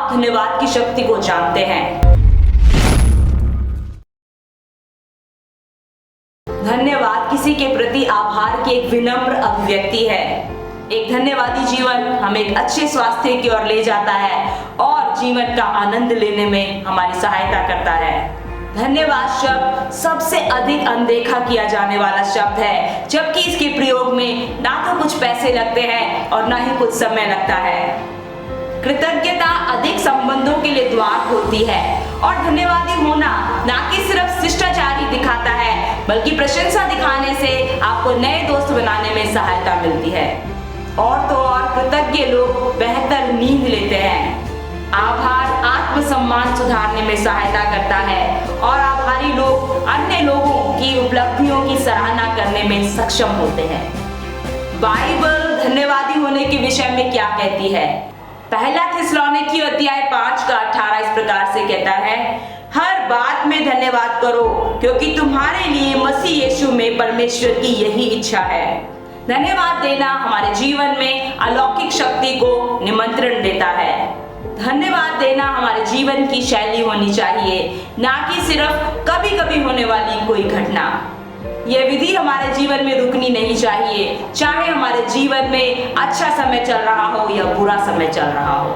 आप धन्यवाद की शक्ति को जानते हैं। धन्यवाद किसी के प्रति आभार की एक विनम्र अभिव्यक्ति है। एक धन्यवादी जीवन हमें एक अच्छे स्वास्थ्य की ओर ले जाता है और जीवन का आनंद लेने में हमारी सहायता करता है। धन्यवाद शब्द सबसे अधिक अनदेखा किया जाने वाला शब्द है, जबकि इसके प्रयोग में ना तो कुछ पैसे लगते हैं और ना ही कुछ समय लगता है। कृतज्ञता अधिक संबंधों के लिए द्वार खोलती है और धन्यवादी होना ना कि सिर्फ शिष्टाचारी दिखाता है, बल्कि प्रशंसा दिखाने से आपको नए दोस्त बनाने में सहायता मिलती है। और तो और कृतज्ञ लोग बेहतर नींद लेते हैं। आभार आत्मसम्मान सुधारने में सहायता करता है और आभारी लोग अन्य लोगों की उपलब्धियों की सराहना करने में सक्षम होते हैं। बाइबल धन्यवादी होने के विषय में क्या कहती है? पहला थिस्सलुनीकी अध्याय 5 का 18 इस प्रकार से कहता है, हर बात में धन्यवाद करो, क्योंकि तुम्हारे लिए मसीह यीशु में परमेश्वर की यही इच्छा है। धन्यवाद देना हमारे जीवन में अलौकिक शक्ति को निमंत्रण देता है। धन्यवाद देना हमारे जीवन की शैली होनी चाहिए, ना कि सिर्फ कभी कभी होने वाली कोई घटना। यह विधि हमारे जीवन में रुकनी नहीं चाहिए, चाहे हमारे जीवन में अच्छा समय चल रहा हो या बुरा समय चल रहा हो,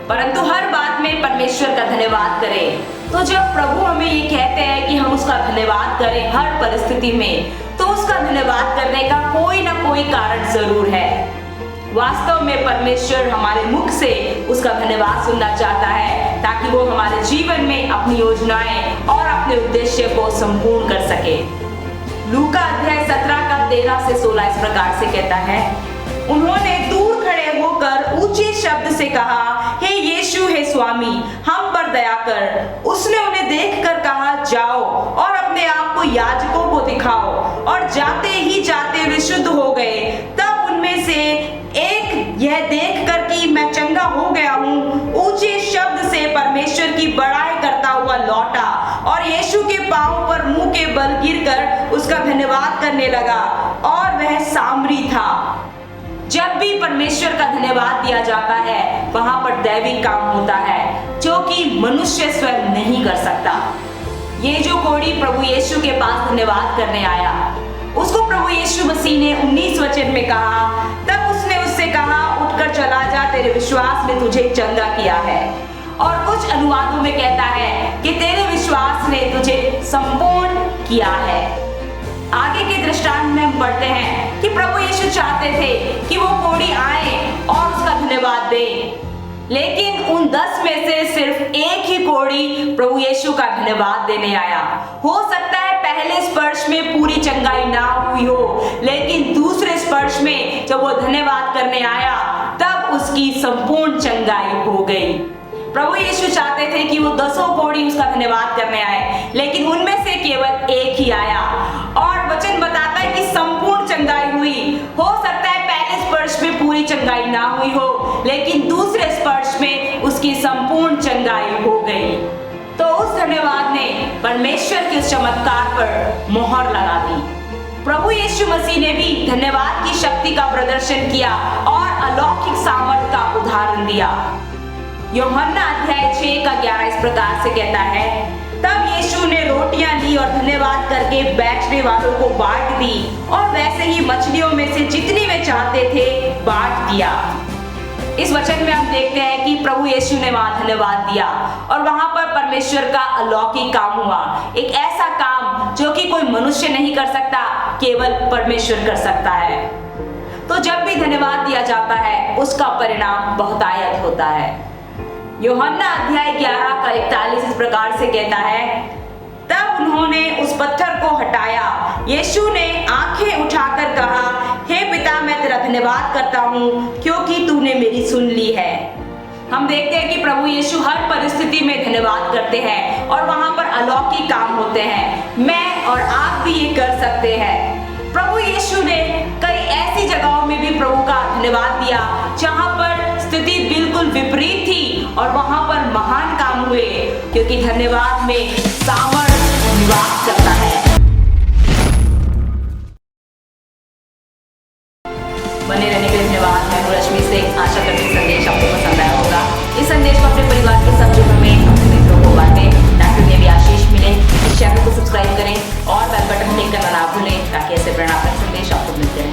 परंतु हर बात में परमेश्वर का धन्यवाद करें। तो जब प्रभु हमें ये कहते हैं कि हम उसका धन्यवाद करें हर परिस्थिति में, तो उसका धन्यवाद करने का कोई ना कोई कारण जरूर है। वास्तव में परमेश्वर हमारे मुख से उसका धन्यवाद सुनना चाहता है, ताकि वो हमारे जीवन में अपनी योजनाएं और अपने उद्देश्य को संपूर्ण कर सके। लूका अध्याय 17 का 13 से 16 इस प्रकार से कहता है, उन्होंने दूर खड़े होकर ऊंचे शब्द से कहा, हे यीशु, हे स्वामी, हम पर दया कर। उसने उन्हें देखकर कहा, जाओ और अपने आप को याजकों को दिखाओ, और जाते ही जाते वे शुद्ध हो गए। तब उनमें से एक यह देखकर कि मैं चंगा हो गया हूँ, ऊंचे शब्द से परमेश्वर की बड़ाई करता हुआ लौटा और यीशु के पांव पर मुंह के बल गिरकर उसका धन्यवाद करने लगा, और वह सामरी था। जब भी परमेश्वर का धन्यवाद दिया जाता है, वहां पर दैविक काम होता है, जो कि मनुष्य स्वयं नहीं कर सकता। ये जो कोढ़ी प्रभु यीशु के पास धन्यवाद करने आया, उसको प्रभु यीशु मसीह ने 19 वचन में कहा, तब उसने उससे कहा, उठकर चला जा, तेरे विश्वास ने तुझे चंगा किया है। और कुछ अनुवादों में कहता है कि तेरे विश्वास ने तुझे संपूर्ण किया है। आगे के दृष्टांत में हम पढ़ते हैं कि प्रभु यीशु चाहते थे कि वो कोढ़ी आए और उसका धन्यवाद दे, लेकिन उन 10 में से सिर्फ एक ही कोढ़ी प्रभु यीशु का धन्यवाद देने आया। हो सकता है पहले स्पर्श में पूरी चंगाई ना हुई हो, लेकिन दूसरे स्पर्श में जब वो धन्यवाद करने आया, तब उसकी संपूर्ण चंगाई हो गई। प्रभु यीशु चाहते थे कि वो 10 कोढ़ी उसका धन्यवाद करने आए, लेकिन उनमें से केवल एक ही आया, और वचन बताता है कि संपूर्ण चंगाई हुई। हो सकता है पहले स्पर्श में पूरी चंगाई ना हुई हो, लेकिन दूसरे स्पर्श में उसकी संपूर्ण चंगाई हो गई। तो उस धन्यवाद ने परमेश्वर के उस चमत्कार पर मोहर लगा दी। प्रभु यीशु मसीह ने भी धन्यवाद की शक्ति का प्रदर्शन किया और अलौकिक सामर्थ का उदाहरण दिया। यूहन्ना अध्याय 6 का 11 इस प्रकार से कहता है, तब यीशु ने रोटियां ली और धन्यवाद करके बैठने वालों को बांट दी, और वैसे ही मछलियों में से जितनी वे चाहते थे बांट दिया। इस वचन में हम देखते हैं कि प्रभु यीशु ने वहां धन्यवाद दिया और वहां पर परमेश्वर का अलौकिक काम हुआ। एक ऐसा काम जो कि कोई मनुष्य नहीं कर सकता, केवल परमेश्वर कर सकता है। तो जब भी धन्यवाद दिया जाता है, उसका परिणाम बहुतायत होता है। यूहन्ना अध्याय 11 का 41 इस प्रकार से कहता है, तब उन्होंने उस पत्थर को हटाया। यीशु ने आंखें उठाकर कहा, हे पिता, मैं तेरा धन्यवाद करता हूँ, क्योंकि तूने मेरी सुन ली है। हम देखते हैं कि प्रभु यीशु हर परिस्थिति में धन्यवाद करते हैं और वहां पर अलौकिक काम होते हैं। मैं और आप भी ये कर सकते हैं। प्रभु यीशु ने कई ऐसी जगहों में भी प्रभु का धन्यवाद दिया जहां पर स्थिति बिल्कुल विपरीत थी, और वहां पर महान काम हुए, क्योंकि धन्यवाद में सामर्थ निवास करता है। बने रहने के लिए धन्यवाद। मैं रश्मि से आशा करती हूँ संदेश आपको पसंद आया होगा। इस संदेश को अपने परिवार के सब जो हमें अपने मित्रों को बांटें ताकि उन्हें भी आशीष मिले। इस चैनल को सब्सक्राइब करें और बेल बटन क्लिक करना ना भूलें ताकि ऐसे प्रेरणात्मक संदेश आपको मिलते रहें।